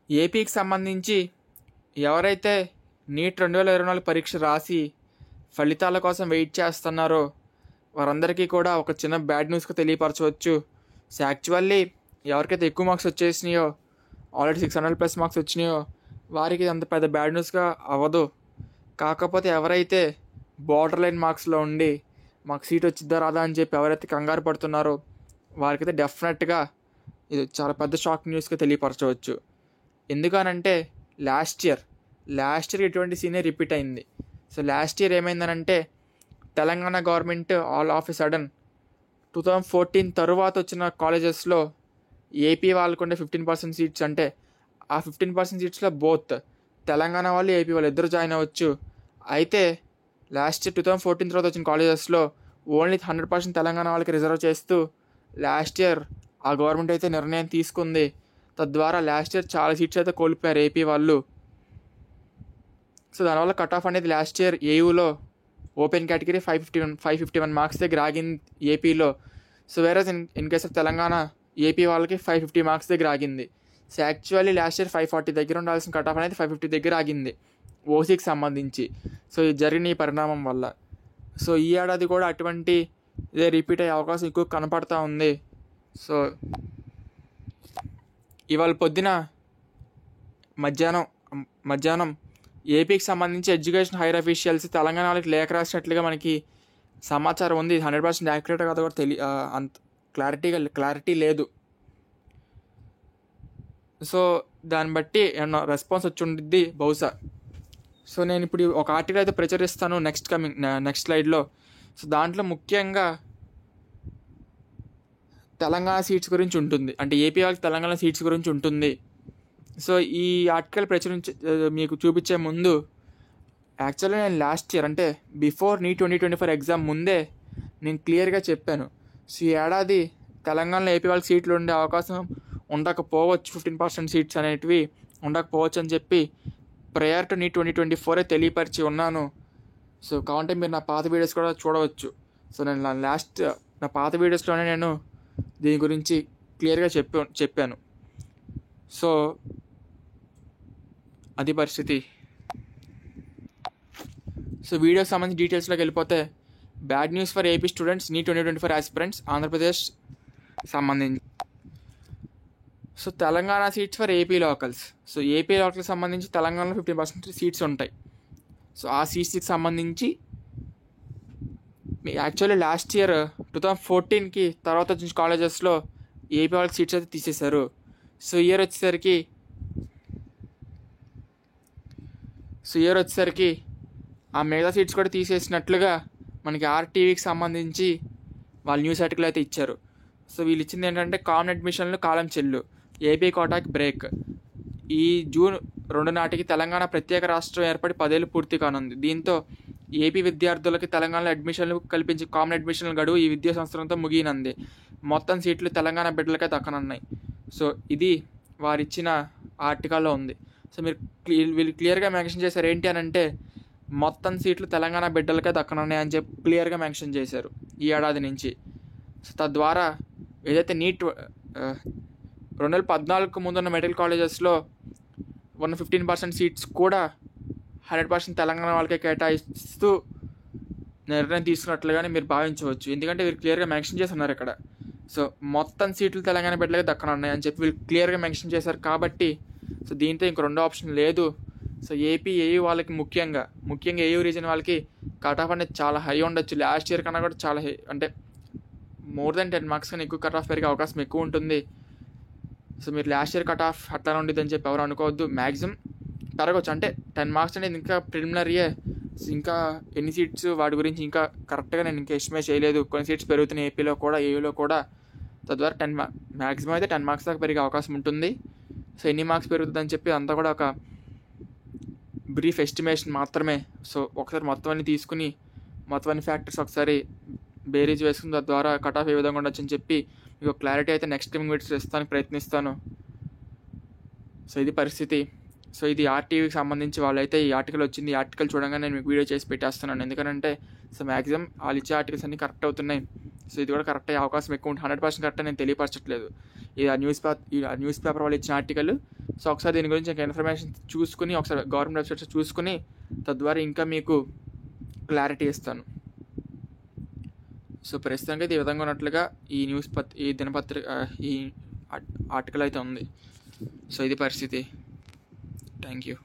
ఏపీకి సంబంధించి ఎవరైతే నీట్ 2024 పరీక్ష రాసి ఫలితాల కోసం వెయిట్ చేస్తున్నారో వారందరికీ కూడా ఒక చిన్న బ్యాడ్ న్యూస్గా తెలియపరచవచ్చు. సో యాక్చువల్లీ ఎవరికైతే ఎక్కువ మార్క్స్ వచ్చేసినాయో, ఆల్రెడీ 600+ మార్క్స్ వచ్చినాయో వారికి అంత పెద్ద బ్యాడ్ న్యూస్గా అవ్వదు. కాకపోతే ఎవరైతే బార్డర్ లైన్ మార్క్స్లో ఉండి మాకు సీట్ వచ్చిద్దా రాదా అని చెప్పి ఎవరైతే కంగారు పడుతున్నారో వారికైతే డెఫినెట్గా ఇది చాలా పెద్ద షాక్ న్యూస్గా తెలియపరచవచ్చు. ఎందుకనంటే లాస్ట్ ఇయర్ ఇటువంటి సీనే రిపీట్ అయింది. సో లాస్ట్ ఇయర్ ఏమైందనంటే Telangana government all of a sudden 2014 తరువాత వచ్చిన కాలేజెస్లో ఏపీ వాళ్ళకుండే 15% సీట్స్, అంటే ఆ 15% సీట్స్లో బోత్ తెలంగాణ వాళ్ళు ఏపీ వాళ్ళు ఇద్దరు జాయిన్ అవ్వచ్చు. అయితే లాస్ట్ ఇయర్ 2014 తర్వాత వచ్చిన కాలేజెస్లో ఓన్లీ 100% తెలంగాణ వాళ్ళకి రిజర్వ్ చేస్తూ లాస్ట్ ఇయర్ ఆ గవర్నమెంట్ అయితే నిర్ణయం తీసుకుంది. తద్వారా లాస్ట్ ఇయర్ చాలా సీట్స్ అయితే కోల్పోయారు ఏపీ వాళ్ళు. సో దానివల్ల కట్ ఆఫ్ అనేది లాస్ట్ ఇయర్ ఏయూలో ఓపెన్ కేటగిరీ 551 మార్క్స్ దగ్గర ఆగింది ఏపీలో. So whereas in case of Telangana AP వాళ్ళకి 550 మార్క్స్ దగ్గర ఆగింది. సో యాక్చువల్లీ లాస్ట్ ఇయర్ 540 దగ్గర ఉండాల్సిన కట్ ఆఫ్ అనేది 550 దగ్గర ఆగింది ఓసీకి సంబంధించి. సో ఇది జరిగిన ఈ పరిణామం వల్ల సో ఈ ఏడాది కూడా అటువంటి ఇదే రిపీట్ అయ్యే అవకాశం ఎక్కువ కనపడతా ఉంది. సో ఇవాళ పొద్దున మధ్యాహ్నం ఏపీకి సంబంధించి ఎడ్యుకేషన్ హైయర్ అఫీషియల్స్ తెలంగాణ వాళ్ళకి లేఖ రాసినట్లుగా మనకి సమాచారం ఉంది. 100% యాక్యురేట్ కదా కూడా అంత క్లారిటీ లేదు. సో దాన్ని బట్టి ఏమన్నా రెస్పాన్స్ వచ్చి ఉండిద్ది బహుశా. సో నేను ఇప్పుడు ఒక ఆర్టికల్ అయితే ప్రచురిస్తాను నెక్స్ట్ స్లైడ్లో. సో దాంట్లో ముఖ్యంగా తెలంగాణ సీట్స్ గురించి ఉంటుంది, అంటే ఏపీ వాళ్ళకి తెలంగాణ సీట్స్ గురించి ఉంటుంది. సో ఈ ఆర్టికల్ మీకు చూపించే ముందు యాక్చువల్గా నేను లాస్ట్ ఇయర్ అంటే బిఫోర్ నీట్ 2024 ఎగ్జామ్ ముందే నేను క్లియర్గా చెప్పాను. సో ఈ ఏడాది తెలంగాణలో ఏపీ వాళ్ళకి సీట్లు ఉండే అవకాశం ఉండకపోవచ్చు, 15% సీట్స్ అనేటివి ఉండకపోవచ్చు అని చెప్పి ప్రయర్ టు నీట్ 2024 తెలియపరిచి ఉన్నాను. సో కావాలంటే మీరు నా పాత వీడియోస్ కూడా చూడవచ్చు. సో నేను నా పాత వీడియోస్లోనే నేను దీని గురించి క్లియర్గా చెప్పాను. సో అది పరిస్థితి. సో వీడియోకి సంబంధించి డీటెయిల్స్లోకి వెళ్ళిపోతే bad news for AP students NEET 2024 aspirants Andhra Pradesh సంబంధించి. So Telangana seats for AP locals. So AP లోకల్కి సంబంధించి తెలంగాణలో 15% సీట్స్ ఉంటాయి. సో ఆ సీట్స్కి సంబంధించి యాక్చువల్లీ లాస్ట్ ఇయర్ 2014కి తర్వాత వచ్చిన కాలేజెస్లో ఏపీ వాళ్ళకి సీట్స్ అయితే తీసేశారు. సో ఇయర్ వచ్చేసరికి ఆ మిగతా సీట్స్ కూడా తీసేసినట్లుగా మనకి ఆర్టీవీకి సంబంధించి వాళ్ళు న్యూస్ ఆర్టికల్ అయితే ఇచ్చారు. సో వీళ్ళు ఇచ్చింది ఏంటంటే కామన్ అడ్మిషన్లు కాలం చెల్లు, ఏపీ కోటాకి బ్రేక్. ఈ జూన్ 2 నాటికి తెలంగాణ ప్రత్యేక రాష్ట్రం ఏర్పడి 10 ఏళ్ళు పూర్తి కానుంది. దీంతో ఏపీ విద్యార్థులకి తెలంగాణలో అడ్మిషన్లు కల్పించి కామన్ అడ్మిషన్ల గడువు ఈ విద్యా సంవత్సరంతో ముగియనుంది. మొత్తం సీట్లు తెలంగాణ బిడ్డలకే దక్కనున్నాయి. సో ఇది వారిచ్చిన ఆర్టికల్లో ఉంది. సో వీళ్ళు క్లియర్గా మెన్షన్ చేశారు ఏంటి అని అంటే మొత్తం సీట్లు తెలంగాణ బిడ్డలకే దక్కనున్నాయి అని చెప్పి క్లియర్గా మెన్షన్ చేశారు ఈ ఏడాది నుంచి. సో తద్వారా ఏదైతే నీట్ 2014కు ముందున్న మెడికల్ కాలేజెస్లో ఉన్న 15% సీట్స్ కూడా 100% తెలంగాణ వాళ్ళకే కేటాయిస్తూ నిర్ణయం తీసుకున్నట్లుగానే మీరు భావించవచ్చు. ఎందుకంటే వీళ్ళు క్లియర్గా మెన్షన్ చేసి ఉన్నారు ఇక్కడ. సో మొత్తం సీట్లు తెలంగాణ బిడ్డలకే దక్కనున్నాయి అని చెప్పి వీళ్ళు క్లియర్గా మెన్షన్ చేశారు కాబట్టి సో దీంతో ఇంక రెండో ఆప్షన్ లేదు. సో ఏయూ వాళ్ళకి ముఖ్యంగా ఏయూ రీజన్ వాళ్ళకి కట్ ఆఫ్ అనేది చాలా హై ఉండొచ్చు. లాస్ట్ ఇయర్ కన్నా కూడా చాలా హై, అంటే మోర్ దెన్ 10 మార్క్స్ కన్నా ఎక్కువ కట్ ఆఫ్ పెరిగే అవకాశం ఎక్కువ ఉంటుంది. సో మీరు లాస్ట్ ఇయర్ కట్ ఆఫ్ అట్లా ఉండేది అని చెప్పి ఎవరు అనుకోవద్దు. మ్యాక్సిమం పెరగవచ్చు, అంటే 10 మార్క్స్ అనేది ఇంకా ప్రిలిమినరీయే. ఇంకా ఎన్ని సీట్స్ వాటి గురించి ఇంకా కరెక్ట్గా నేను ఇంకా ఎస్టిమేట్ చేయలేదు. కొన్ని సీట్స్ పెరుగుతున్నాయి ఏపీలో కూడా ఏయూలో కూడా. తద్వారా మ్యాక్సిమం అయితే 10 మార్క్స్ దాకా పెరిగే అవకాశం ఉంటుంది. సో ఎన్ని మార్క్స్ పెరుగుతుందని చెప్పి అంతా కూడా ఒక బ్రీఫ్ ఎస్టిమేషన్ మాత్రమే. సో ఒకసారి మొత్తం అన్ని తీసుకుని మొత్తం అన్ని ఫ్యాక్టర్స్ ఒకసారి బేరీజ్ వేసుకుని తద్వారా కట్ ఆఫ్ ఏ విధంగా ఉండొచ్చు అని చెప్పి మీకు క్లారిటీ అయితే నెక్స్ట్ టైం వీడియోస్ ఇస్తానికి ప్రయత్నిస్తాను. సో ఇది పరిస్థితి. సో ఇది ఆర్టీవీకి సంబంధించి వాళ్ళైతే ఈ ఆర్టికల్ వచ్చింది. ఈ ఆర్టికల్ చూడగానే నేను మీకు వీడియో చేసి పెట్టేస్తున్నాను. ఎందుకంటే సో మ్యాక్సిమం వాళ్ళు ఇచ్చే ఆర్టికల్స్ అన్నీ కరెక్ట్ అవుతున్నాయి. సో ఇది కూడా కరెక్ట్ అయ్యే అవకాశం ఎక్కువ ఉంటుంది. 100% కరెక్ట్ నేను తెలియపరచట్లేదు. ఇది ఆ న్యూస్ పేపర్ వాళ్ళు ఇచ్చిన ఆర్టికల్ సో ఒకసారి దీని గురించి ఇంకా ఇన్ఫర్మేషన్ చూసుకుని ఒకసారి గవర్నమెంట్ వెబ్సైట్స్ చూసుకుని తద్వారా ఇంకా మీకు క్లారిటీ ఇస్తాను. సో ప్రస్తుతానికి అయితే ఈ విధంగా ఉన్నట్లుగా ఈ దినపత్రిక ఈ ఆర్టికల్ అయితే ఉంది. సో ఇది పరిస్థితి. Thank you.